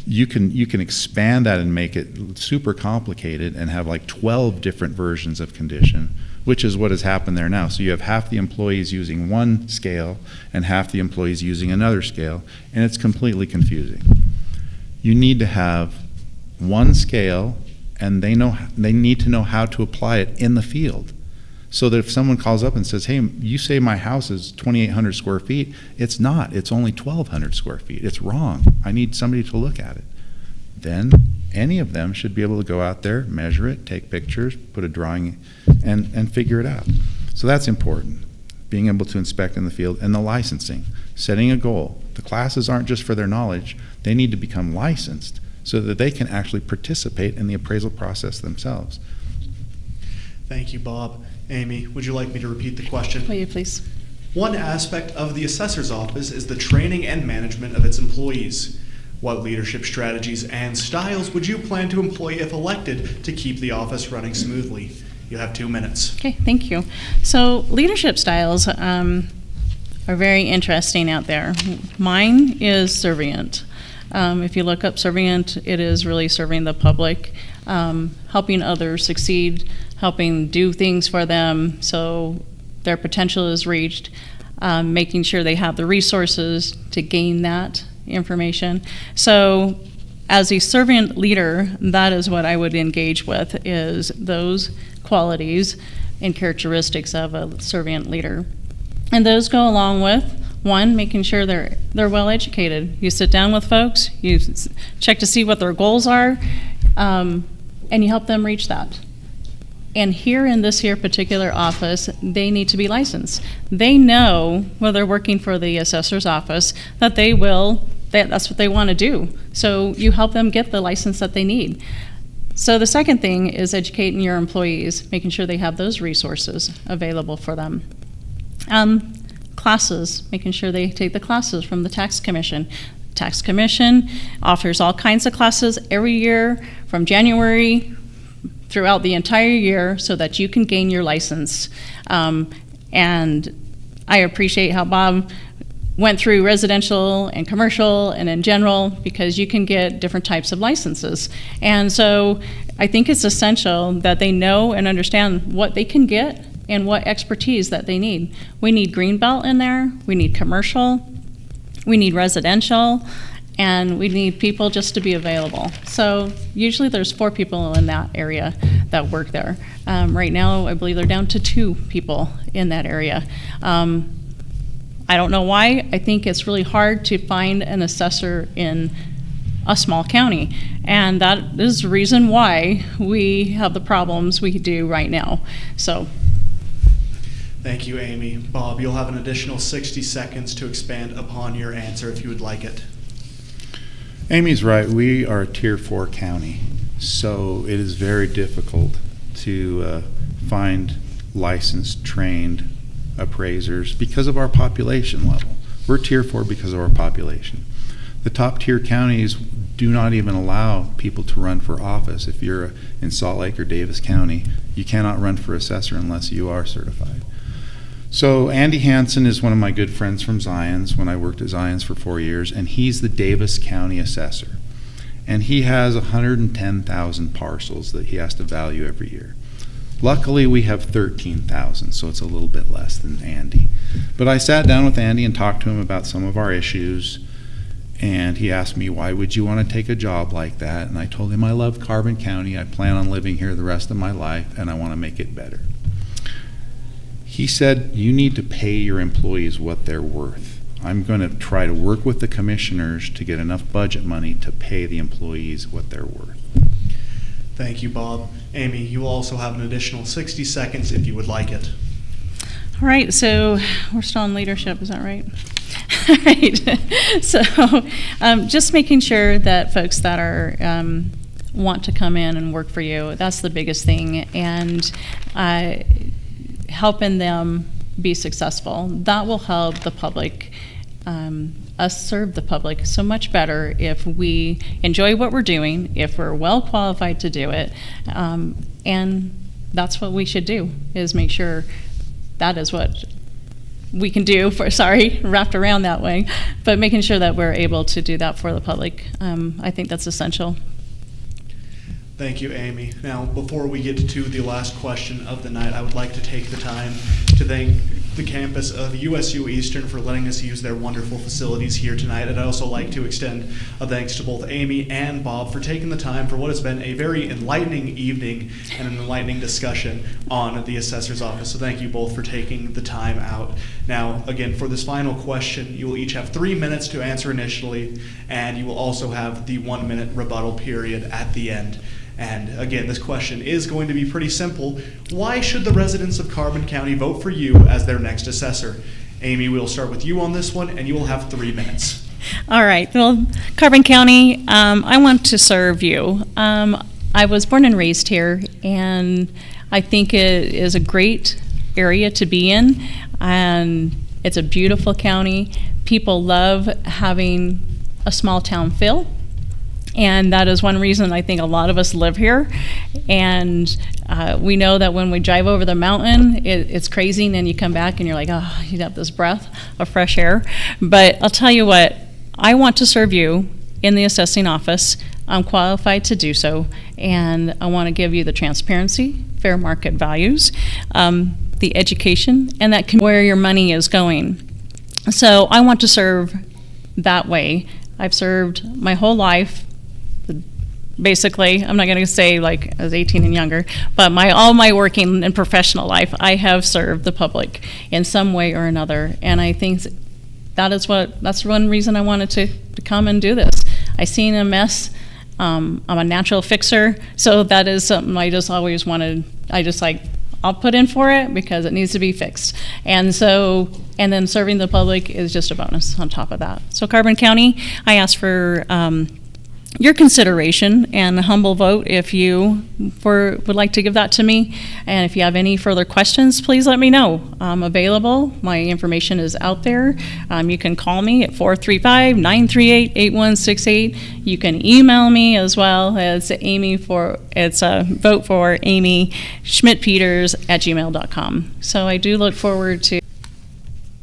You can expand that and make it super complicated and have like 12 different versions of condition, which is what has happened there now. So you have half the employees using one scale and half the employees using another scale, and it's completely confusing. You need to have one scale, and they need to know how to apply it in the field. So that if someone calls up and says, hey, you say my house is 2,800 square feet, it's not. It's only 1,200 square feet. It's wrong. I need somebody to look at it. Then any of them should be able to go out there, measure it, take pictures, put a drawing, and figure it out. So that's important, being able to inspect in the field. And the licensing, setting a goal. The classes aren't just for their knowledge. They need to become licensed so that they can actually participate in the appraisal process themselves. Thank you, Bob. Amy, would you like me to repeat the question? Will you please? One aspect of the assessor's office is the training and management of its employees. What leadership strategies and styles would you plan to employ if elected to keep the office running smoothly? You have 2 minutes. Okay, thank you. So leadership styles are very interesting out there. Mine is servient. If you look up servient, it is really serving the public, helping others succeed, helping do things for them so their potential is reached, making sure they have the resources to gain that information. So as a servant leader, that is what I would engage with, is those qualities and characteristics of a servant leader. And those go along with, one, making sure they're well educated. You sit down with folks, you check to see what their goals are, and you help them reach that. And here in this here particular office, they need to be licensed. They know when they're working for the assessor's office that that's what they want to do. So you help them get the license that they need. So the second thing is educating your employees, making sure they have those resources available for them. Classes, making sure they take the classes from the tax commission. Tax commission offers all kinds of classes every year from January throughout the entire year so that you can gain your license. And I appreciate how Bob went through residential and commercial and in general, because you can get different types of licenses. And so I think it's essential that they know and understand what they can get and what expertise that they need. We need greenbelt in there, we need commercial, we need residential, and we need people just to be available. So usually there's 4 people in that area that work there. Right now, I believe they're down to 2 people in that area. I don't know why. I think it's really hard to find an assessor in a small county, and that is the reason why we have the problems we do right now. So. Thank you, Amy. Bob, you'll have an additional 60 seconds to expand upon your answer if you would like it. Amy's right. We are a Tier 4 county, so it is very difficult to find licensed, trained appraisers because of our population level. We're Tier 4 because of our population. The top tier counties do not even allow people to run for office. If you're in Salt Lake or Davis County, you cannot run for assessor unless you are certified. So Andy Hansen is one of my good friends from Zions when I worked at Zions for 4 years, and he's the Davis County assessor. And he has 110,000 parcels that he has to value every year. Luckily, we have 13,000, so it's a little bit less than Andy. But I sat down with Andy and talked to him about some of our issues, And he asked me, why would you want to take a job like that? And I told him I love Carbon County. I plan on living here the rest of my life, and I want to make it better. He said, you need to pay your employees what they're worth. I'm going to try to work with the commissioners to get enough budget money to pay the employees what they're worth. Thank you, Bob. Amy, you will also have an additional 60 seconds if you would like it. All right, so we're still on leadership, is that right? All right. So just making sure that folks that are want to come in and work for you, that's the biggest thing, and helping them be successful. That will help the public, us serve the public so much better if we enjoy what we're doing, if we're well qualified to do it, and that's what we should do, is make sure that is what we can do wrapped around that way, but making sure that we're able to do that for the public. I think that's essential. Thank you, Amy. Now, before we get to the last question of the night, I would like to take the time to thank the campus of USU Eastern for letting us use their wonderful facilities here tonight. And I'd also like to extend a thanks to both Amy and Bob for taking the time for what has been a very enlightening evening and an enlightening discussion on the assessor's office. So thank you both for taking the time out. Now, again, for this final question, you will each have 3 minutes to answer initially, and you will also have the 1 minute rebuttal period at the end. And again, this question is going to be pretty simple. Why should the residents of Carbon County vote for you as their next assessor? Amy, we'll start with you on this one, and you will have 3 minutes. All right. Well, Carbon County, I want to serve you. I was born and raised here, and I think it is a great area to be in, and it's a beautiful county. People love having a small town feel. And that is one reason I think a lot of us live here. And we know that when we drive over the mountain, it's crazy, and then you come back and you're like, oh, you have this breath of fresh air. But I'll tell you what, I want to serve you in the assessing office. I'm qualified to do so, and I want to give you the transparency, fair market values, the education, and that where your money is going. So I want to serve that way. I've served my whole life. Basically, I'm not going to say like I was 18 and younger, but all my working and professional life, I have served the public in some way or another, and I think that's one reason I wanted to come and do this. I seen a mess. I'm a natural fixer, so that is something I just always wanted. I'll put in for it because it needs to be fixed, and then serving the public is just a bonus on top of that. So Carbon County, I ask for your consideration and a humble vote if you would like to give that to me. And if you have any further questions, please let me know. I'm available. My information is out there. You can call me at 435-938-8168. You can email me as well. It's vote for Amy Schmidt-Peters at gmail.com. So I do look forward to.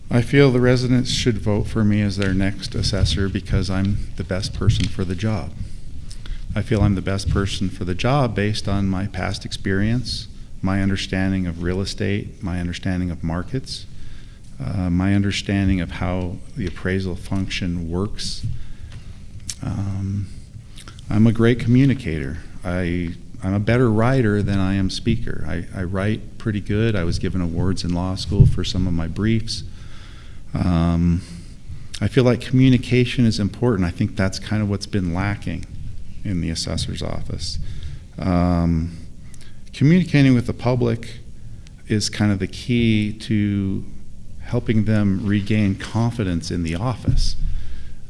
I feel the residents should vote for me as their next assessor because I'm the best person for the job. I feel I'm the best person for the job based on my past experience, my understanding of real estate, my understanding of markets, my understanding of how the appraisal function works. I'm a great communicator. I'm a better writer than I am speaker. I write pretty good. I was given awards in law school for some of my briefs. I feel like communication is important. I think that's kind of what's been lacking in the assessor's office. Communicating with the public is kind of the key to helping them regain confidence in the office.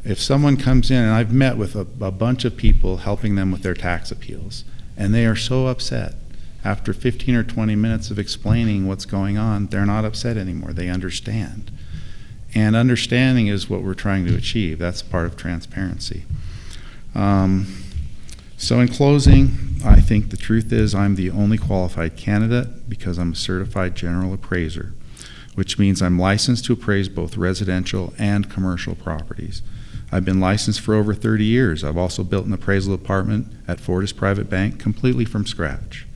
If someone comes in, and I've met with a bunch of people helping them with their tax appeals, and they are so upset. After 15 or 20 minutes of explaining what's going on, they're not upset anymore. They understand. And understanding is what we're trying to achieve. That's part of transparency. So in closing, I think the truth is I'm the only qualified candidate because I'm a certified general appraiser, which means I'm licensed to appraise both residential and commercial properties. I've been licensed for over 30 years. I've also built an appraisal department at Fortis Private Bank completely from scratch.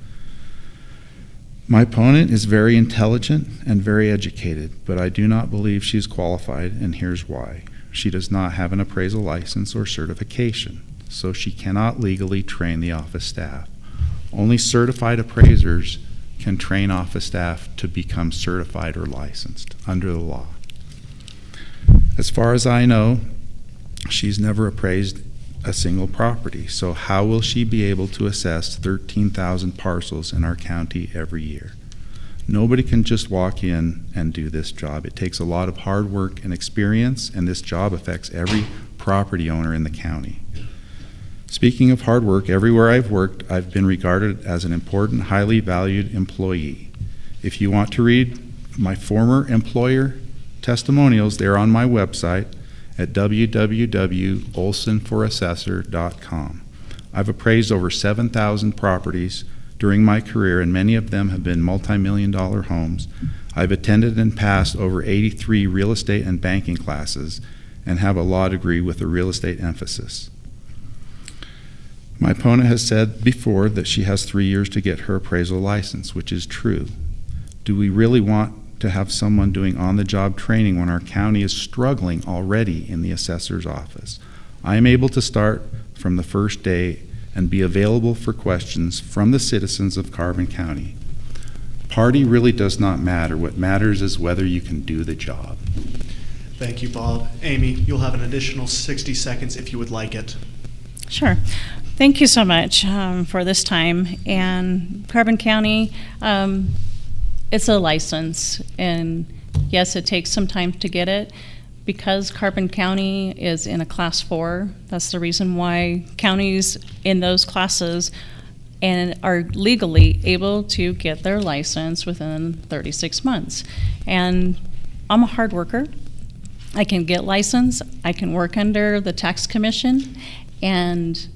My opponent is very intelligent and very educated, but I do not believe she's qualified, and here's why. She does not have an appraisal license or certification, so she cannot legally train the office staff. Only certified appraisers can train office staff to become certified or licensed under the law. As far as I know, she's never appraised a single property, so how will she be able to assess 13,000 parcels in our county every year? Nobody can just walk in and do this job. It takes a lot of hard work and experience, and this job affects every property owner in the county. Speaking of hard work, everywhere I've worked, I've been regarded as an important, highly valued employee. If you want to read my former employer testimonials, they're on my website at www.olsonforassessor.com. I've appraised over 7,000 properties during my career, and many of them have been multi-million-dollar homes. I've attended and passed over 83 real estate and banking classes and have a law degree with a real estate emphasis. My opponent has said before that she has 3 years to get her appraisal license, which is true. Do we really want to have someone doing on-the-job training when our county is struggling already in the assessor's office? I am able to start from the first day and be available for questions from the citizens of Carbon County. Party really does not matter. What matters is whether you can do the job. Thank you, Bob. Amy, you'll have an additional 60 seconds if you would like it. Sure. Thank you so much for this time. And Carbon County, it's a license, and yes, it takes some time to get it. Because Carbon County is in a class 4, that's the reason why counties in those classes and are legally able to get their license within 36 months. And I'm a hard worker. I can get licensed, I can work under the tax commission, and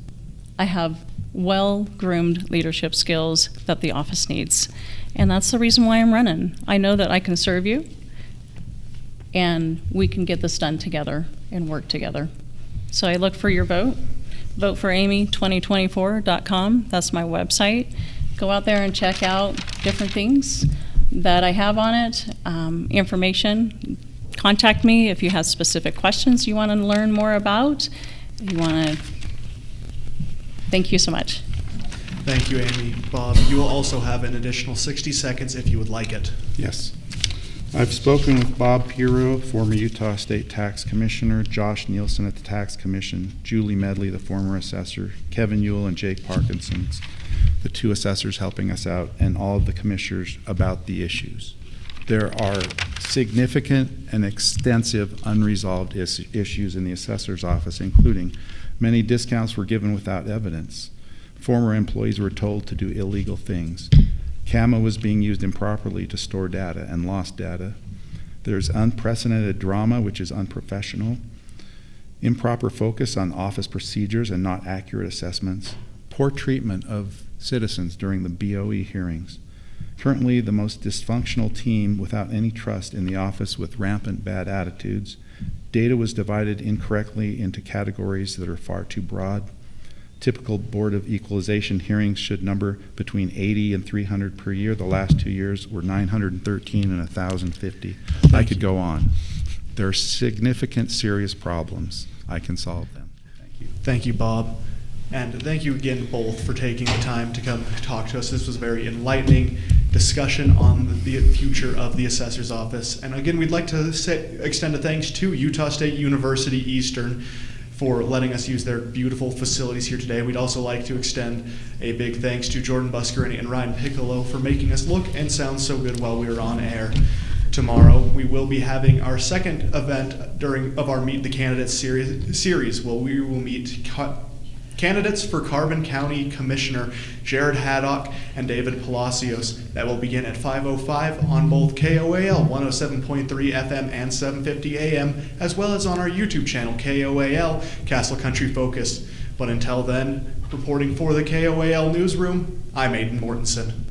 I have well-groomed leadership skills that the office needs. And that's the reason why I'm running. I know that I can serve you, and we can get this done together and work together. So I look for your vote. Vote for Amy2024.com. That's my website. Go out there and check out different things that I have on it, information. Contact me if you have specific questions you want to learn more about. Thank you so much. Thank you, Amy. Bob, you will also have an additional 60 seconds if you would like it. Yes. I've spoken with Bob Pirro, former Utah State Tax Commissioner, Josh Nielsen at the Tax Commission, Julie Medley, the former assessor, Kevin Ewell and Jake Parkinson's, the 2 assessors helping us out, and all of the commissioners about the issues. There are significant and extensive unresolved issues in the assessor's office, including many discounts were given without evidence. Former employees were told to do illegal things. CAMA was being used improperly to store data and lost data. There's unprecedented drama, which is unprofessional. Improper focus on office procedures and not accurate assessments. Poor treatment of citizens during the BOE hearings. Currently, the most dysfunctional team without any trust in the office with rampant bad attitudes. Data was divided incorrectly into categories that are far too broad. Typical Board of Equalization hearings should number between 80 and 300 per year. The last 2 years were 913 and 1,050. I could go on. There are significant, serious problems. I can solve them. Thank you. Thank you, Bob. And thank you again both for taking the time to come talk to us. This was a very enlightening discussion on the future of the assessor's office. And again, we'd like to extend a thanks to Utah State University Eastern for letting us use their beautiful facilities here today. We'd also like to extend a big thanks to Jordan Buscarini and Ryan Piccolo for making us look and sound so good while we were on air. Tomorrow, we will be having our second event of our Meet the Candidates series where we will meet candidates for Carbon County Commissioner Jared Haddock and David Palacios. That will begin at 5:05 on both KOAL 107.3 FM and 750 AM, as well as on our YouTube channel, KOAL Castle Country Focus. But until then, reporting for the KOAL Newsroom, I'm Aiden Mortensen.